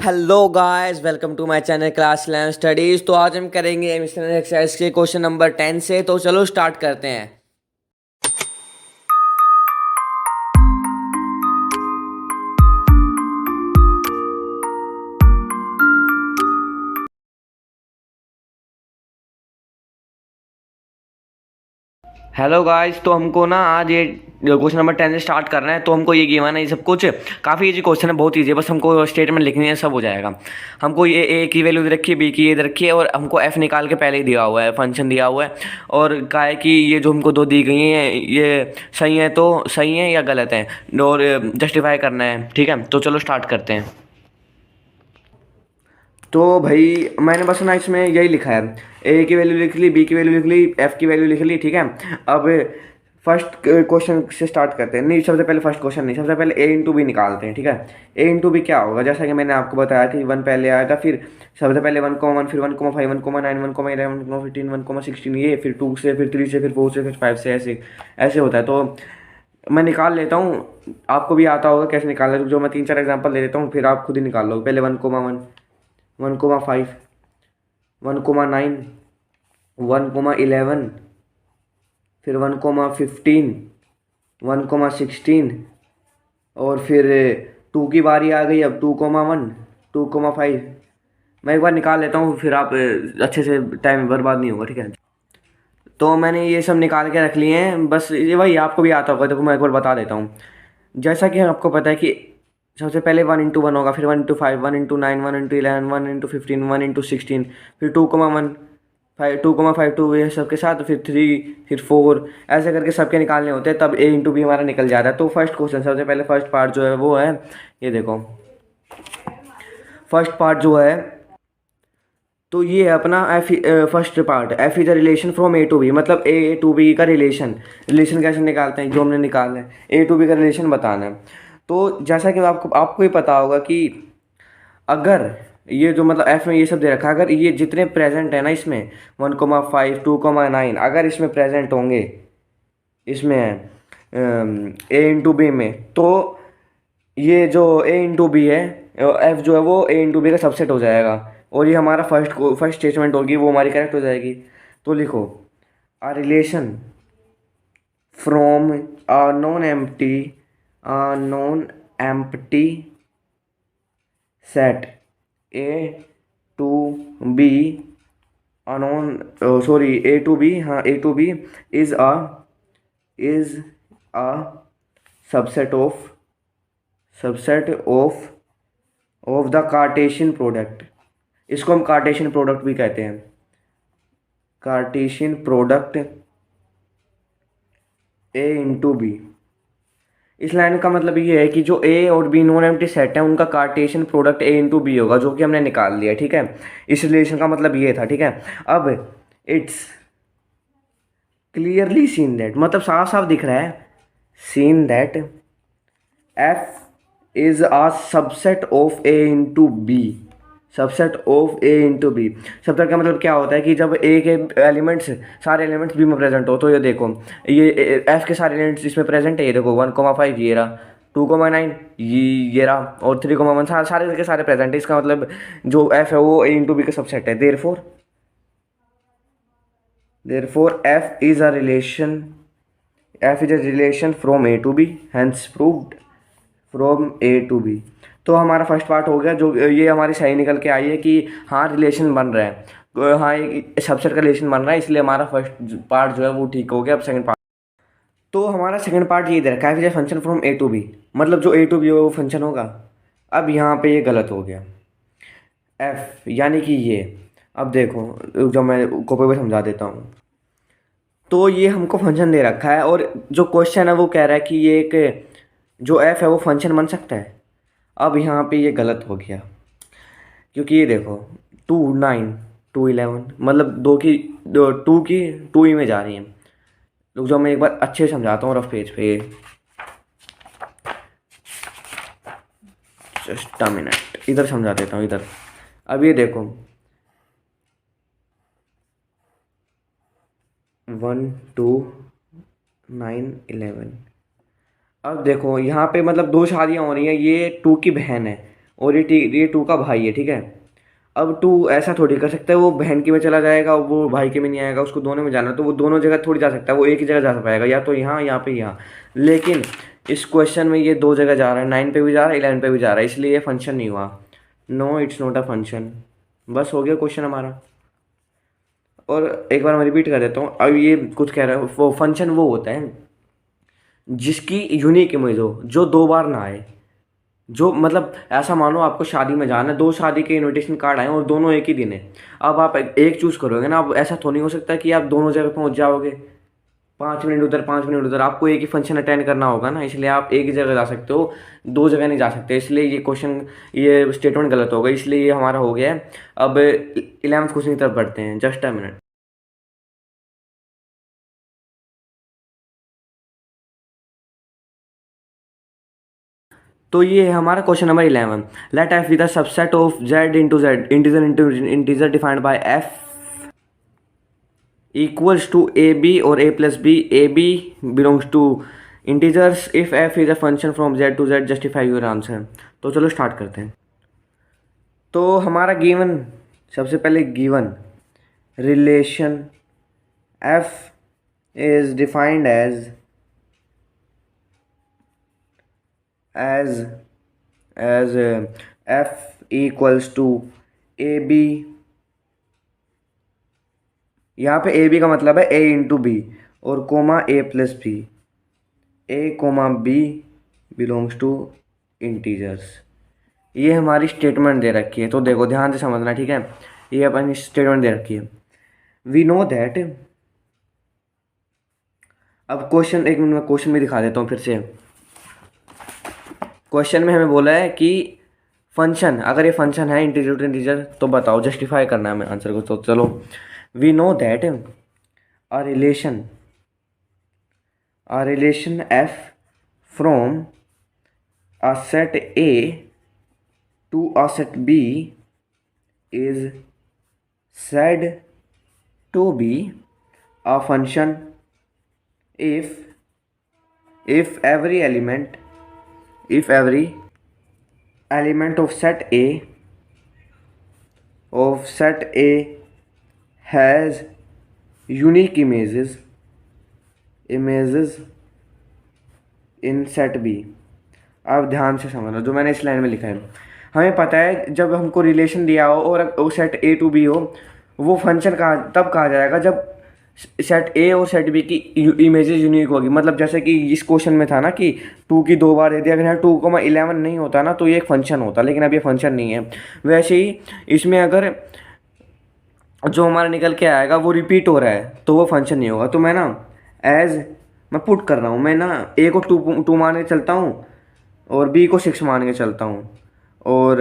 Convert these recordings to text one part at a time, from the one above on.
Hello guys, welcome to my channel class 11 studies. तो आज हम करेंगे एमिशन एक्सरसाइज के क्वेश्चन नंबर 10 से। तो चलो स्टार्ट करते हैं। हेलो गाइस, तो हमको ना आज ये क्वेश्चन नंबर 10 से स्टार्ट करना है। तो हमको ये गिवन है, ये सब कुछ काफ़ी इजी क्वेश्चन है, बहुत इजी है। बस हमको स्टेटमेंट लिखनी है, सब हो जाएगा। हमको ये ए की वैल्यू दे रखी है, बी की ये दे रखी है, और हमको एफ निकाल के पहले ही दिया हुआ है, फंक्शन दिया हुआ है। और कहा है कि ये जो हमको दो दी गई हैं ये सही है, तो सही है या गलत है, और जस्टिफाई करना है। ठीक है, तो चलो स्टार्ट करते हैं। तो भाई मैंने बस ना इसमें यही लिखा है, ए की वैल्यू लिख ली, बी की वैल्यू लिख ली, एफ की वैल्यू लिख ली। ठीक है, अब फर्स्ट क्वेश्चन से स्टार्ट करते हैं। नहीं, सबसे पहले फर्स्ट क्वेश्चन नहीं, सबसे पहले ए इंटू बी निकालते हैं। ठीक है, ए इंटू बी क्या होगा, जैसा कि मैंने आपको बताया कि वन पहले आएगा, फिर सबसे पहले 1,1, फिर 1,5, 1,9, 1,11, 1,15, 1,16, ये फिर 2 से, फिर 3 से, फिर 4 से, फिर 5 से, ऐसे ऐसे होता है। तो मैं निकाल लेता हूँ, आपको भी आता होगा कैसे निकालना है। जो मैं 3-4 एग्जाम्पल दे देता हूँ, फिर आप खुद ही निकाल लो। पहले 1,1, 1,5, 1,9, 1,11, फिर 1,15, 1,16, और फिर 2 की बारी आ गई। अब 2,1, 2,5। मैं एक बार निकाल लेता हूँ, फिर आप अच्छे से टाइम बर्बाद नहीं होगा। ठीक है, तो मैंने ये सब निकाल के रख लिए हैं। बस ये वही आपको भी आता होगा, देखो मैं एक बार बता देता हूँ। जैसा कि आपको पता है कि सबसे पहले 1 इंटू 1 होगा, फिर 1 into 5, 1 into 9, 1 into 11, 1 into 15, 1 into 16, फिर 2,1, 2,5 ये सब के साथ, फिर 3, फिर 4, ऐसे करके सबके निकालने होते हैं, तब ए इंटू बी हमारा निकल जाता है। तो फर्स्ट क्वेश्चन, सबसे पहले फर्स्ट पार्ट जो है वो है, ये देखो फर्स्ट पार्ट जो है, तो ये है अपना F. First part, F is a relation from A to B, मतलब ए टू बी का रिलेशन। रिलेशन कैसे निकालते हैं, जो हमने निकाला है, ए टू बी का रिलेशन बताना है। तो जैसा कि आपको ही पता होगा कि अगर ये जो मतलब एफ में ये सब दे रखा है, अगर ये जितने प्रेजेंट है ना इसमें 1,5, 2,9, अगर इसमें प्रेजेंट होंगे, इसमें ए इंटू बी में, तो ये जो ए इंटू बी है, एफ जो है वो ए इंटू बी का सबसेट हो जाएगा। और ये हमारा फर्स्ट स्टेटमेंट होगी, वो हमारी करेक्ट हो जाएगी। तो लिखो, a relation from a non empty set A to B, अनोन सॉरी ए टू बी, हाँ A to B is a subset of the Cartesian product. इसको हम कार्टेशियन प्रोडक्ट भी कहते हैं, Cartesian product A into B. इस line का मतलब ये है कि जो ए और बी नॉन एम्प्टी सेट है, उनका Cartesian product A into B होगा, जो कि हमने निकाल लिया। ठीक है, इस रिलेशन का मतलब ये था। ठीक है, अब इट्स क्लियरली सीन दैट, मतलब साफ साफ दिख रहा है, seen that F is a subset of A into B. Subset of A into B, subset का मतलब क्या होता है कि जब ए के एलिमेंट्स, सारे एलिमेंट्स बी में प्रेजेंट हो। तो ये देखो, ये एफ के सारे एलिमेंट्स इसमें प्रेजेंट है। ये देखो 1,5 ये रहा, 2,9 ये रहा, और 3,1 सारे के सारे प्रेजेंट है। इसका मतलब जो एफ है वो ए इंटू बी का सबसेट है। Therefore F is a relation from A to B, hence proved from A to B. तो हमारा फर्स्ट पार्ट हो गया, जो ये हमारी सही निकल के आई है कि हाँ रिलेशन बन रहा है, हाँ एक सबसेट का रिलेशन बन रहा है, इसलिए हमारा फर्स्ट पार्ट जो है वो ठीक हो गया। अब सेकंड पार्ट, तो हमारा सेकंड पार्ट ये दे रखा है, function from A to B, मतलब जो ए टू बी हो वो फंक्शन होगा। अब यहाँ पे ये गलत हो गया, एफ यानी कि ये, अब देखो जब मैं कॉपी पे समझा देता हूँ। तो ये हमको फंक्शन दे रखा है, और जो क्वेश्चन है वो कह रहा है कि ये एक जो एफ है वो फंक्शन बन सकता है। अब यहाँ पे ये गलत हो गया, क्योंकि ये देखो 2,9, 2,11, मतलब टू ही में जा रही है। रुक जाओ, मैं एक बार अच्छे से समझाता हूँ रफ पेज पे, जस्ट अ मिनट, इधर समझा देता हूँ इधर। अब ये देखो 1, 2, 9, 11। अब देखो यहाँ पे मतलब दो शादियाँ हो रही हैं, ये 2 की बहन है और ये 2 का भाई है, ठीक है। अब 2 ऐसा थोड़ी कर सकता है वो बहन के में चला जाएगा, वो भाई के में नहीं आएगा, उसको दोनों में जाना है, तो वो दोनों जगह थोड़ी जा सकता है, वो एक ही जगह जा पाएगा, या तो यहाँ पे यहाँ। लेकिन इस क्वेश्चन में ये 2 जगह जा रहा है, 9 पे भी जा रहा है, 11 पे भी जा रहा है, इसलिए ये फंक्शन नहीं हुआ। No, it's not a function. बस हो गया क्वेश्चन हमारा। और एक बार मैं रिपीट कर देता हूँ, अब ये कुछ कह रहा है, वो फंक्शन वो होता है जिसकी यूनिक इमेज हो, जो 2 बार ना आए। जो मतलब ऐसा मानो आपको शादी में जाना है, 2 शादी के इनविटेशन कार्ड आए और दोनों एक ही दिन है। अब आप एक चूज करोगे ना, अब ऐसा तो नहीं हो सकता कि आप दोनों जगह पहुंच जाओगे, 5 मिनट उधर 5 मिनट उधर। आपको एक ही फंक्शन अटेंड करना होगा ना, इसलिए आप एक ही जगह जा सकते हो, 2 जगह नहीं जा सकते। इसलिए ये क्वेश्चन, ये स्टेटमेंट गलत होगा, इसलिए ये हमारा हो गया है। अब 11th क्वेश्चन की तरफ बढ़ते हैं, जस्ट अ मिनट। तो ये है हमारा question number 11। Let F be the subset of Z into Z, integer integer defined by F equals to A B और A plus B, A B belongs to integers, if F is a function from Z to Z, justify your answer. तो चलो start करते हैं। तो हमारा given, सबसे पहले given relation F is defined as as F equals to A B. यहाँ पे ए बी का मतलब है ए इंटू बी और comma A plus B, A comma B belongs to integers. ये हमारी स्टेटमेंट दे रखी है, तो देखो ध्यान से समझना, ठीक है। ये अपनी स्टेटमेंट दे रखी है। वी नो दैट, अब क्वेश्चन, एक मिनट में क्वेश्चन भी दिखा देता हूँ फिर से। क्वेश्चन में हमें बोला है कि फंक्शन, अगर ये फंक्शन है इंटीजर टू इंटीजर, तो बताओ, जस्टिफाई करना है हमें आंसर को। तो चलो, we know that a relation F from a set A to a set B is said to be a function if every element of set A has unique images in set B। अब ध्यान से समझना जो मैंने इस line में लिखा है। हमें पता है जब हमको रिलेशन दिया हो और वो सेट ए टू बी हो, वो फंक्शन तब कहा जाएगा जब सेट ए और सेट बी की इमेजेस यूनिक होगी। मतलब जैसे कि इस क्वेश्चन में था ना कि 2 की 2 बार दे दिया, अगर यहाँ 2,11 नहीं होता ना तो ये एक फंक्शन होता, लेकिन अब ये फंक्शन नहीं है। वैसे ही इसमें अगर जो हमारा निकल के आएगा वो रिपीट हो रहा है तो वो फंक्शन नहीं होगा। तो मैं ना मैं पुट कर रहा हूँ, मैं ना ए को 2 मान के चलता हूँ और बी को 6 मान के चलता हूँ, और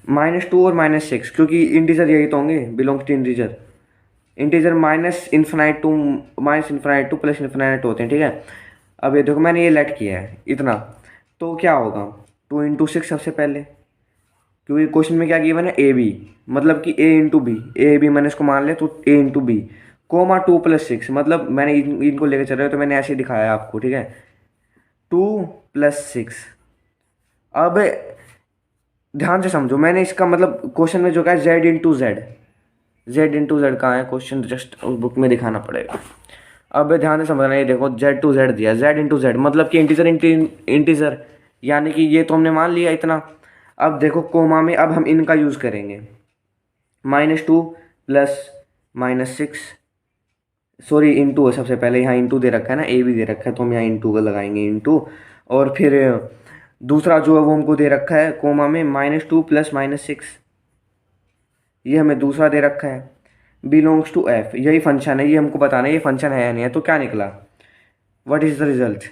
-2 और -6, क्योंकि इंटीजर यही तो होंगे, belongs to integer. Integer -infinite to plus infinite होते हैं, ठीक है। अब ये देखो मैंने ये लेट किया है इतना, तो क्या होगा 2 इंटू 6 सबसे पहले, क्योंकि क्वेश्चन में क्या गिवन है ए बी, मतलब कि ए इंटू बी, ए बी मैंने इसको मान लिया तो ए इंटू बी, कोमा 2 + 6, मतलब मैंने इनको लेकर चल रहे हो तो मैंने ऐसे ही दिखाया आपको, ठीक है। 2 + 6। अब ध्यान से समझो, मैंने इसका मतलब क्वेश्चन में जो कहा है जेड इंटू जेड कहाँ है, क्वेश्चन जस्ट उस बुक में दिखाना पड़ेगा। अब ध्यान से समझना, ये देखो जेड टू जेड दिया, जेड इंटू जेड मतलब कि इंटीजर, यानी कि ये तो हमने मान लिया इतना। अब देखो कोमा में अब हम इनका यूज़ करेंगे, -2 प्लस -6, सॉरी इंटू है सबसे पहले, यहाँ इंटू दे रखा है ना, ए भी दे रखा है तो हम यहाँ इंटू का लगाएंगे, इंटू। और फिर दूसरा जो है वो हमको दे रखा है कोमा में -2 प्लस -6, ये हमें दूसरा दे रखा है, बिलोंग्स टू एफ, यही फंक्शन है, ये हमको बताना है ये फंक्शन है या नहीं है। तो क्या निकला, what is the result,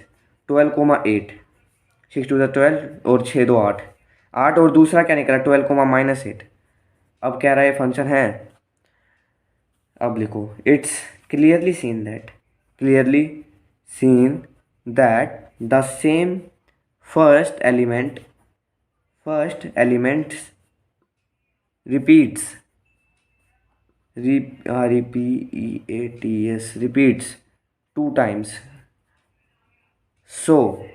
12,8, 6 to the 12 और 6 2 8, 8, और दूसरा क्या निकला 12,-8। अब कह रहा है फंक्शन है। अब लिखो, it's clearly seen that the same first element repeats repeats 2 times, so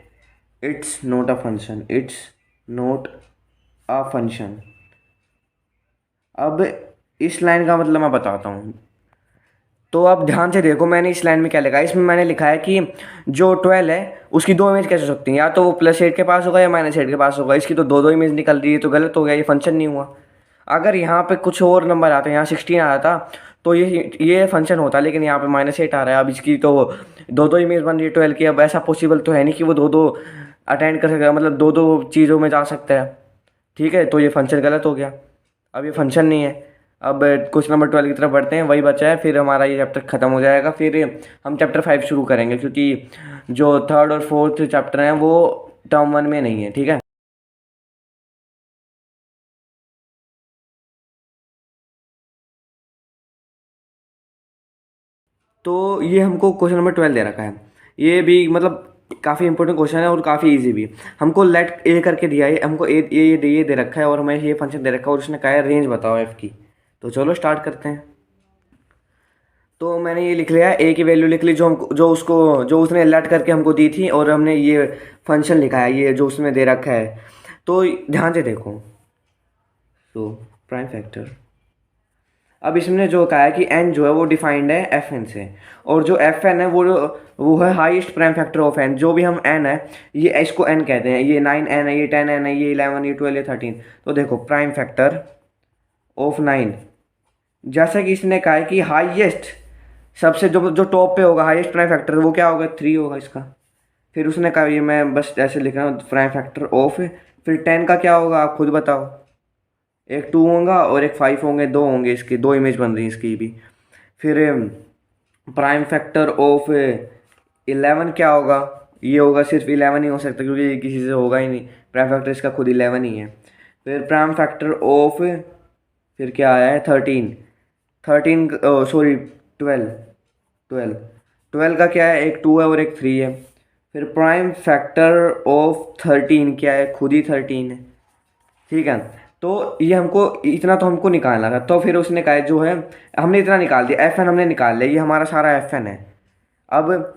it's not a function, it's not a function. अब इस लाइन का मतलब मैं बताता हूँ। तो अब ध्यान से देखो, मैंने इस लाइन में क्या लिखा है। इसमें मैंने लिखा है कि जो 12 है उसकी दो इमेज कैसे हो सकती हैं, या तो वो +8 के पास होगा या -8 के पास होगा। इसकी तो दो दो इमेज निकल रही है, तो गलत हो गया, ये फंक्शन नहीं हुआ। अगर यहाँ पे कुछ और नंबर आते हैं, यहाँ 16 आ रहा था तो ये फंक्शन होता, लेकिन यहाँ पे -8 आ रहा है। अब इसकी तो दो दो इमेज बन रही है 12 की। अब ऐसा पॉसिबल तो है नहीं कि वो दो दो अटेंड कर सकेगा, मतलब दो दो चीज़ों में जा सकता है। ठीक है, तो ये फंक्शन गलत हो गया। अब ये फंक्शन नहीं है। अब क्वेश्चन नंबर 12 की तरफ बढ़ते हैं, वही बचा है, फिर हमारा ये चैप्टर ख़त्म हो जाएगा। फिर हम चैप्टर 5 शुरू करेंगे, क्योंकि जो थर्ड और फोर्थ चैप्टर हैं वो टर्म 1 में नहीं है। ठीक है, तो ये हमको क्वेश्चन नंबर 12 दे रखा है। ये भी मतलब काफ़ी इंपॉर्टेंट क्वेश्चन है और काफ़ी इजी भी। हमको लेट ए करके दिया है, हमको ये दे रखा है और हमें ये फंक्शन दे रखा है, और उसने कहा है रेंज बताओ एफ की। तो चलो स्टार्ट करते हैं। तो मैंने ये लिख लिया है, ए की वैल्यू लिख ली जो हमको, जो उसने लेट करके हमको दी थी, और हमने ये फंक्शन लिखा है ये जो उसमें दे रखा है। तो ध्यान से देखो, तो प्राइम फैक्टर। अब इसमें जो कहा है कि एन जो है वो डिफाइंड है एफ एन से, और जो एफ एन है वो है highest prime factor of N. जो भी हम एन है, ये इसको एन कहते हैं। ये 9n है, ये 10n है, ये 11, ये 12, ये 13। तो देखो प्राइम फैक्टर ऑफ 9, जैसा कि इसने कहा है कि हाईएस्ट, सबसे जो जो टॉप पे होगा हाईएस्ट प्राइम फैक्टर, वो क्या होगा, 3 होगा इसका। फिर उसने कहा, ये मैं बस ऐसे लिख रहा हूँ, प्राइम फैक्टर ऑफ। फिर 10 का क्या होगा आप खुद बताओ। एक 2 होगा और एक 5 होंगे, दो होंगे इसके, दो इमेज बन रही है इसकी भी। फिर प्राइम फैक्टर ऑफ 11 क्या होगा, ये होगा, सिर्फ 11 ही हो सकता, क्योंकि ये किसी से होगा ही नहीं। प्राइम फैक्टर इसका खुद 11 ही है। फिर प्राइम फैक्टर ऑफ, फिर क्या आया है, 13 सॉरी 12, 12 का क्या है, एक 2 है और एक 3 है। फिर प्राइम फैक्टर ऑफ 13 क्या है, खुद ही 13 है। ठीक है, तो ये हमको इतना तो हमको निकालना था। तो फिर उसने कहा जो है, हमने इतना निकाल दिया, एफ एन हमने निकाल लिया, ये हमारा सारा एफ एन है। अब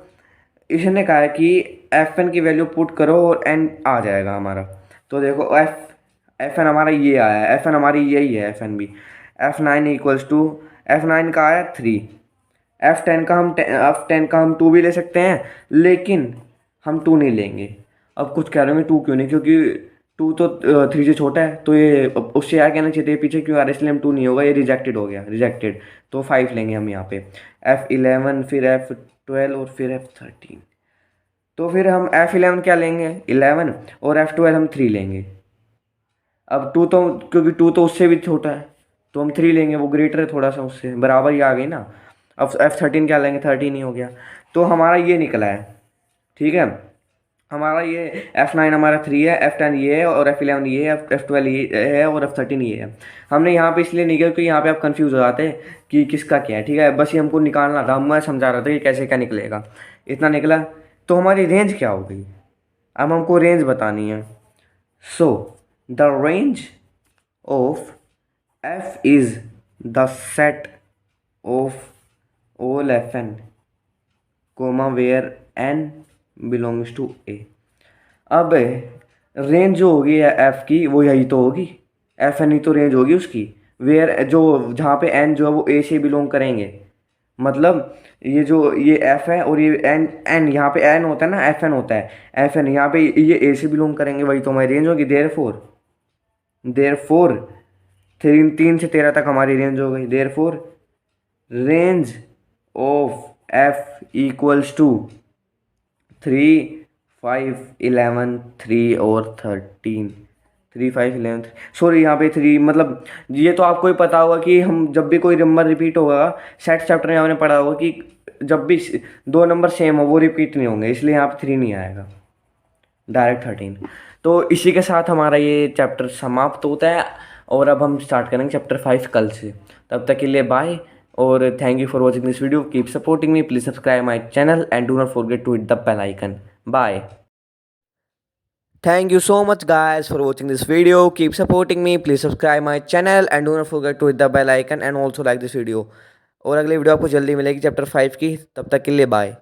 इसने कहा है कि एफ एन की वैल्यू पुट करो और एन आ जाएगा हमारा। तो देखो एफ एफ एन हमारा ये आया है, एफ एन हमारी यही है, एफ एन भी। F9 इक्वल्स टू, F9 का आया 3। F10 का हम 2 भी ले सकते हैं, लेकिन हम 2 नहीं लेंगे। अब कुछ कह रहे होंगे 2 क्यों नहीं, क्योंकि 2 तो 3 से छोटा है, तो ये उससे क्या कहना चाहिए, पीछे क्यों आ रहा है, इसलिए हम 2 नहीं होगा, ये रिजेक्टेड हो गया, रिजेक्टेड। तो 5 लेंगे हम यहाँ पे। F11, फिर F12 और फिर F13। तो फिर हम F11 क्या लेंगे, 11, और F12 हम 3 लेंगे। अब 2 तो, क्योंकि 2 तो उससे भी छोटा है, तो हम 3 लेंगे, वो ग्रेटर है थोड़ा सा उससे, बराबर ही आ गई ना। अब F13 क्या लेंगे, 13 ही हो गया। तो हमारा ये निकला है। ठीक है, हमारा ये F9 हमारा 3 है, F10 ये है, और F11 ये है, F12 ये है, और F13 ये है। हमने यहाँ पे इसलिए नहीं किया क्योंकि यहाँ पे आप कंफ्यूज हो जाते हैं कि किसका क्या है। ठीक है, बस ये हमको निकालना था, मैं समझा रहा था कि कैसे क्या निकलेगा। इतना निकला, तो हमारी रेंज क्या हो गई, अब हमको रेंज बतानी है। So the range of F is the set of all Fn, where n belongs to A। अब रेंज जो होगी एफ की वो यही तो होगी, एफ एन ही तो रेंज होगी उसकी। वेयर जो जहाँ पे एन जो है वो ए से बिलोंग करेंगे, मतलब ये जो ये एफ है और ये एन, एन यहाँ पे एन होता है ना, एफ एन होता है, एफ एन यहाँ पे ये ए से बिलोंग करेंगे, वही तो हमारी रेंज होगी। देयर फोर 3 से 13 तक हमारी रेंज हो गई। Therefore range of F equals to 3, 5, 11, 3 और 13। 3, 5, 11, सॉरी यहाँ पे 3, मतलब ये तो आपको ही पता होगा कि हम जब भी कोई नंबर रिपीट होगा, सेट चैप्टर में हमने पढ़ा होगा कि जब भी दो नंबर सेम हो वो रिपीट नहीं होंगे, इसलिए यहाँ पे 3 नहीं आएगा, डायरेक्ट 13। तो इसी के साथ हमारा ये चैप्टर समाप्त होता है, और अब हम स्टार्ट करेंगे चैप्टर 5 कल से। तब तक के लिए बाय, और thank you for watching this video. Keep supporting me, please subscribe my channel and do not forget to hit the bell icon. Bye. Thank you so much guys for watching this video. Keep supporting me. Please subscribe my channel and do not forget to hit the bell icon and also like this video. और अगली video आपको जल्दी मिलेगी chapter 5 की। तब तक के लिए बाय।